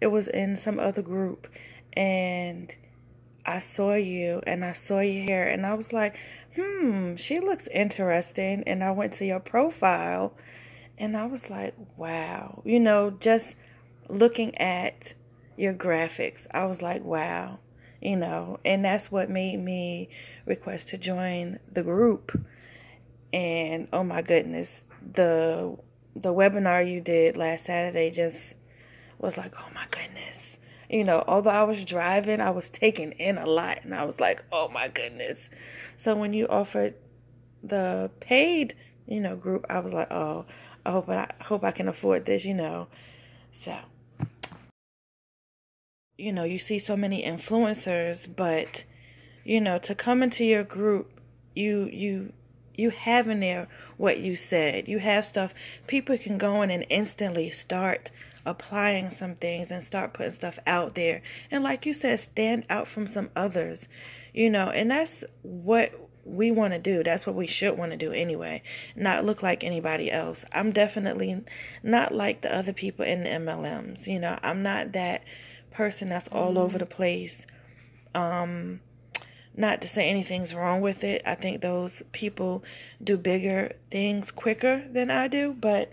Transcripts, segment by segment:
it was in some other group, and I saw you and I saw your hair, and I was like, she looks interesting. And I went to your profile and I was like, wow, just looking at your graphics, I was like, wow, and that's what made me request to join the group. And oh my goodness, the webinar you did last Saturday just was like, oh my goodness. Although I was driving, I was taking in a lot, and I was like, oh my goodness. So when you offered the paid, group, I was like, oh, I hope I can afford this. So, you see so many influencers, but to come into your group, you have in there what you said. You have stuff people can go in and instantly start applying some things and start putting stuff out there. And like you said, stand out from some others, and that's what we want to do. That's what we should want to do anyway. Not look like anybody else. I'm definitely not like the other people in the MLMs. I'm not that person that's all over the place. Not to say anything's wrong with it. I think those people do bigger things quicker than I do, but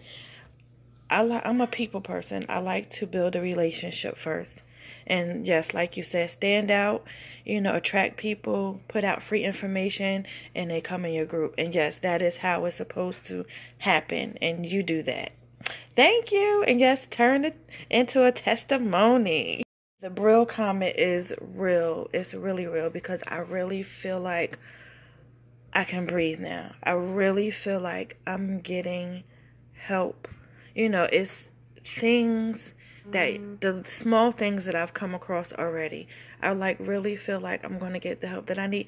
I'm a people person. I like to build a relationship first. And yes, like you said, stand out, attract people, put out free information, and they come in your group. And yes, that is how it's supposed to happen. And you do that. Thank you. And yes, turn it into a testimony. The Brill comment is real. It's really real because I really feel like I can breathe now. I really feel like I'm getting help. It's things that the small things that I've come across already. I really feel like I'm going to get the help that I need.